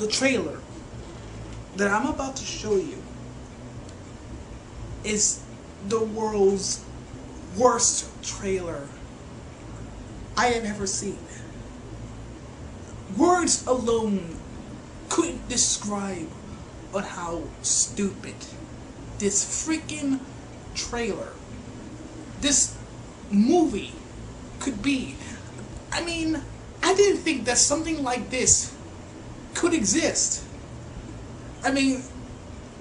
The trailer that I'm about to show you is the world's worst trailer I have ever seen. Words alone couldn't describe on how stupid this freaking trailer, this movie could be. I mean, I didn't think that something like this could exist. I mean,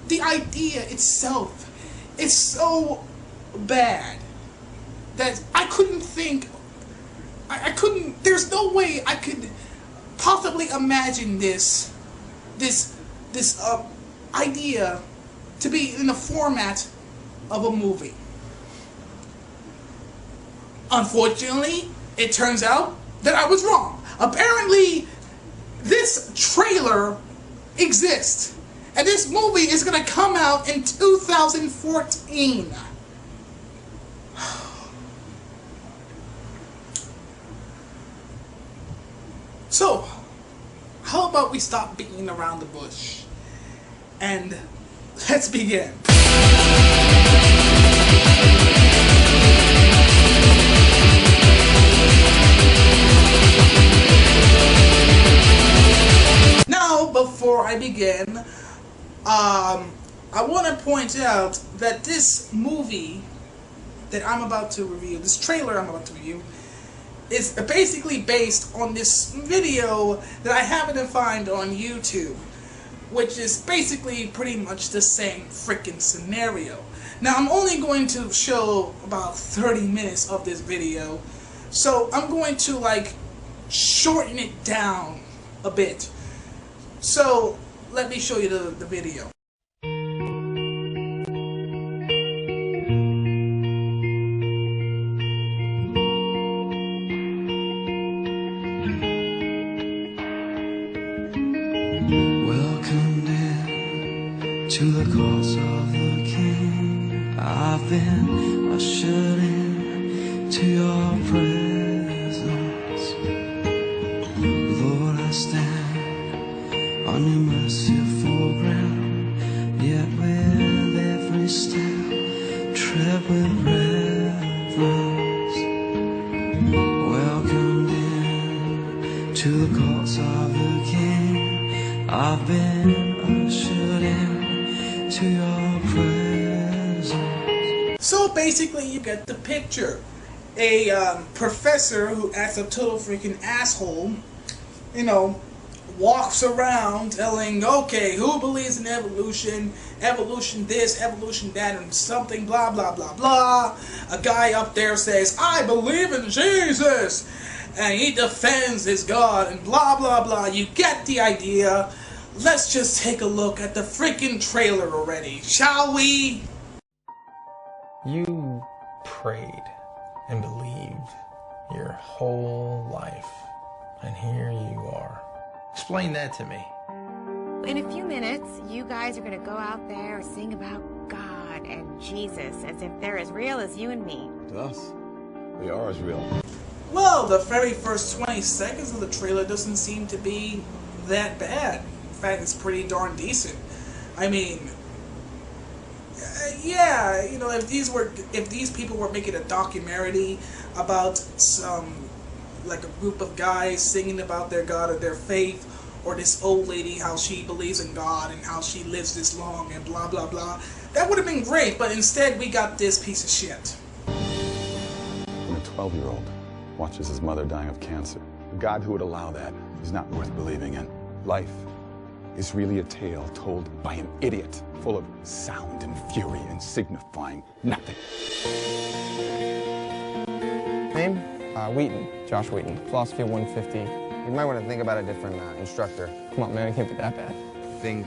the idea itself is so bad that I couldn't think, I couldn't, there's no way I could possibly imagine this idea to be in the format of a movie. Unfortunately, it turns out that I was wrong. Apparently, this trailer exists, and this movie is gonna come out in 2014. So, how about we stop beating around the bush and let's begin. Now, before I begin, I want to point out that this movie that I'm about to review, this trailer I'm about to review, is basically based on this video that I happened to find on YouTube, which is basically pretty much the same freaking scenario. Now, I'm only going to show about 30 minutes of this video, so I'm going to like shorten it down a bit. So let me show you the video. Welcomed in to the courts of the King. I've been ushered in to your presence. Lord, I stand on your merciful ground, yet with every step tread with reverence. Welcomed in to the courts of the King. I've been ushered in to your presence. So basically, you get the picture. A professor who acts a total freaking asshole, you know, walks around telling, okay, who believes in evolution, evolution this, evolution that, and something, blah, blah, blah, blah. A guy up there says, I believe in Jesus, and he defends his God, and blah, blah, blah. You get the idea. Let's just take a look at the freaking trailer already, shall we? You prayed and believed your whole life, and here you are. Explain that to me. In a few minutes, you guys are going to go out there and sing about God and Jesus as if they're as real as you and me. To us, they are as real. Well, the very first 20 seconds of the trailer doesn't seem to be that bad. In fact, it's pretty darn decent. I mean, yeah, you know, if these people were making a documentary about some, like a group of guys singing about their God or their faith, or this old lady, how she believes in God and how she lives this long and blah, blah, blah, that would have been great, but instead we got this piece of shit. When a 12-year-old watches his mother dying of cancer, a God who would allow that is not worth believing in. Life is really a tale told by an idiot, full of sound and fury and signifying nothing. Name? Wheaton, Josh Wheaton, Philosophy 150. You might want to think about a different instructor. Come on, man, it can't be that bad. Think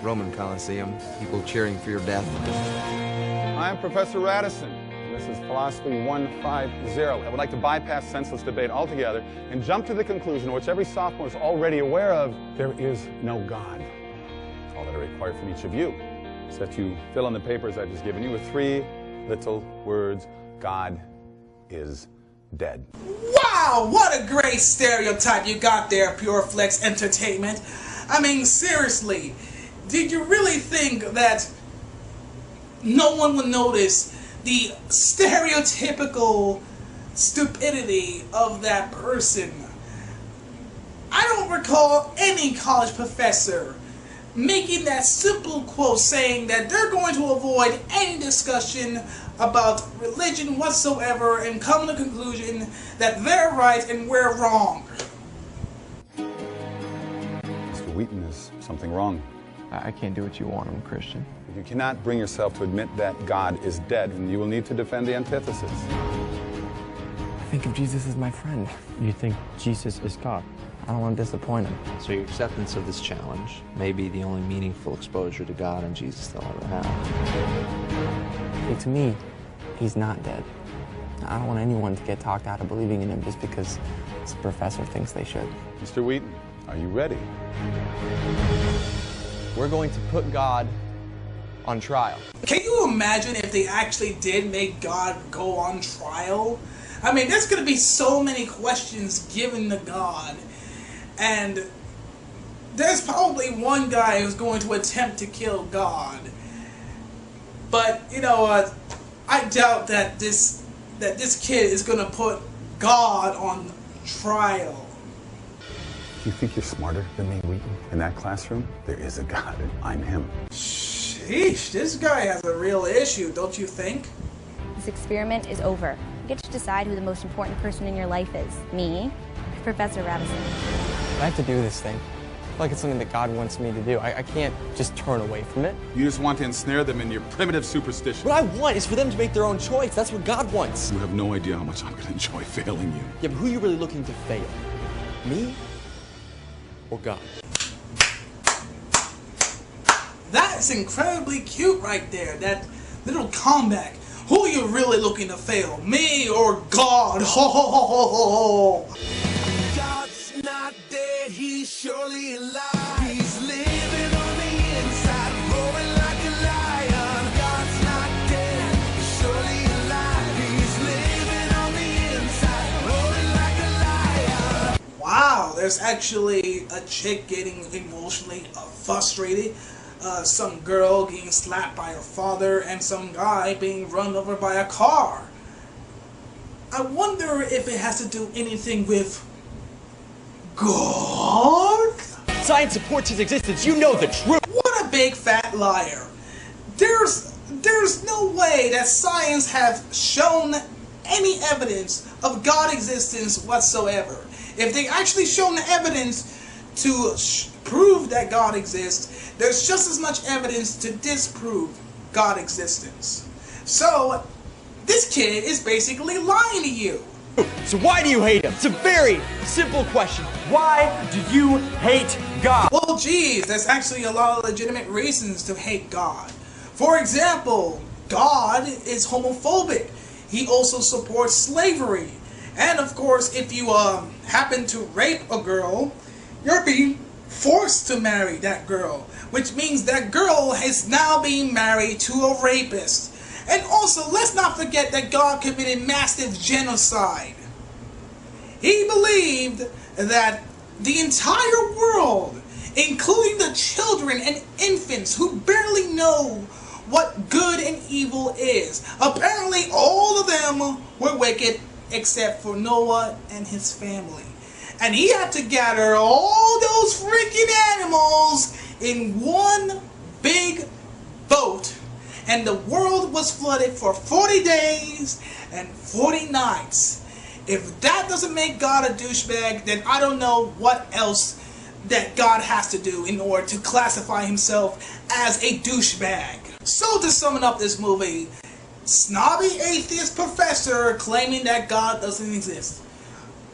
Roman Coliseum, people cheering for your death. I am Professor Radisson. This is Philosophy 150. I would like to bypass senseless debate altogether and jump to the conclusion, which every sophomore is already aware of: there is no God. All that I require from each of you is that you fill in the papers I've just given you with 3 little words: God is dead. Wow, what a great stereotype you got there, Pure Flex Entertainment. I mean, seriously, did you really think that no one would notice the stereotypical stupidity of that person? I don't recall any college professor making that simple quote saying that they're going to avoid any discussion about religion whatsoever and come to the conclusion that they're right and we're wrong. Mr. Wheaton, is something wrong? I can't do what you want. I'm a Christian. You cannot bring yourself to admit that God is dead, and you will need to defend the antithesis. I think of Jesus as my friend. You think Jesus is God? I don't want to disappoint him. So your acceptance of this challenge may be the only meaningful exposure to God and Jesus they'll ever have. Hey, to me, he's not dead. I don't want anyone to get talked out of believing in him just because this professor thinks they should. Mr. Wheaton, are you ready? We're going to put God on trial. Can you imagine if they actually did make God go on trial? I mean, there's going to be so many questions given to God. And there's probably one guy who's going to attempt to kill God. But, you know, I doubt that this kid is going to put God on trial. Do you think you're smarter than me, Wheaton? In that classroom, there is a God, and I'm him. Sheesh, this guy has a real issue, don't you think? This experiment is over. You get to decide who the most important person in your life is. Me, Professor Radisson. I have to do this thing. I feel like it's something that God wants me to do. I can't just turn away from it. You just want to ensnare them in your primitive superstition. What I want is for them to make their own choice. That's what God wants. You have no idea how much I'm going to enjoy failing you. Yeah, but who are you really looking to fail? Me or God? That's incredibly cute right there, that little comeback. Who are you really looking to fail, me or God? Ho ho ho ho ho ho! God's not dead, he's surely alive. He's living on the inside, roaring like a lion. God's not dead, he's surely alive. He's living on the inside, roaring like a lion. Wow, there's actually a chick getting emotionally frustrated. Some girl getting slapped by her father, and some guy being run over by a car. I wonder if it has to do anything with God? Science supports his existence. You know the truth. What a big fat liar. There's no way that science have shown any evidence of God existence whatsoever. If they actually shown the evidence to prove that God exists, there's just as much evidence to disprove God existence. So, this kid is basically lying to you. So why do you hate him? It's a very simple question. Why do you hate God? Well, geez, there's actually a lot of legitimate reasons to hate God. For example, God is homophobic. He also supports slavery. And of course, if you happen to rape a girl, you're being forced to marry that girl, which means that girl is now being married to a rapist. And also, let's not forget that God committed massive genocide. He believed that the entire world, including the children and infants who barely know what good and evil is, apparently all of them were wicked except for Noah and his family. And he had to gather all those freaking animals in one big boat. And the world was flooded for 40 days and 40 nights. If that doesn't make God a douchebag, then I don't know what else that God has to do in order to classify himself as a douchebag. So to sum up this movie, snobby atheist professor claiming that God doesn't exist.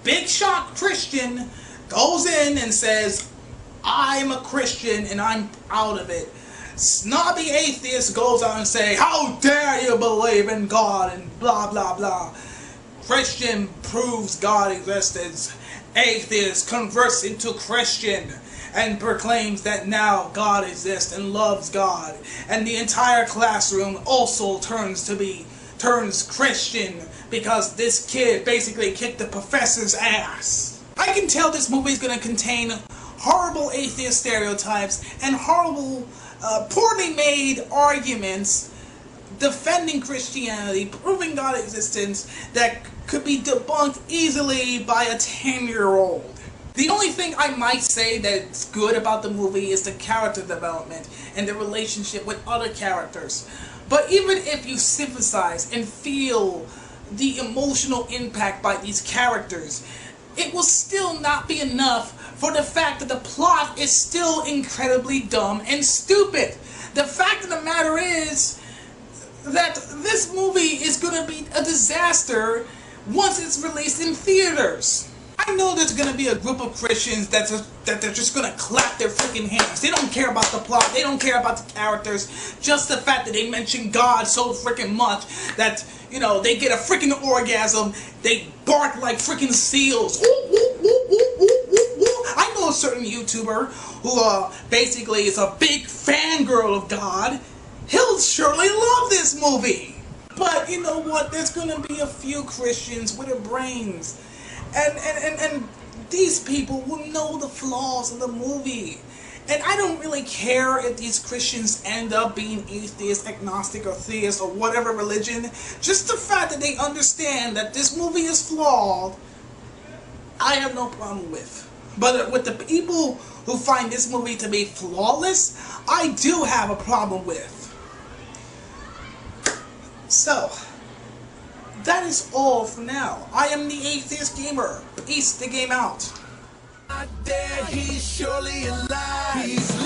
Big shot Christian goes in and says, I'm a Christian and I'm out of it. Snobby atheist goes out and say, how dare you believe in God and blah blah blah. Christian proves God exists. Atheist converts into Christian and proclaims that now God exists and loves God. And the entire classroom also turns Christian because this kid basically kicked the professor's ass. I can tell this movie is going to contain horrible atheist stereotypes and horrible, poorly made arguments defending Christianity, proving God's existence, that could be debunked easily by a 10-year-old. The only thing I might say that's good about the movie is the character development and the relationship with other characters. But even if you sympathize and feel the emotional impact by these characters, it will still not be enough for the fact that the plot is still incredibly dumb and stupid. The fact of the matter is that this movie is going to be a disaster once it's released in theaters. I know there's going to be a group of Christians that they're just going to clap their freaking hands. They don't care about the plot. They don't care about the characters. Just the fact that they mention God so freaking much that, you know, they get a freaking orgasm. They bark like freaking seals. I know a certain YouTuber who basically is a big fangirl of God. He'll surely love this movie. But you know what? There's going to be a few Christians with their brains. And these people will know the flaws of the movie. And I don't really care if these Christians end up being atheist, agnostic, or theist, or whatever religion. Just the fact that they understand that this movie is flawed, I have no problem with. But with the people who find this movie to be flawless, I do have a problem with. So, that is all for now. I am the Atheist Gamer. Peace the game out. Not dead, he's surely alive. He's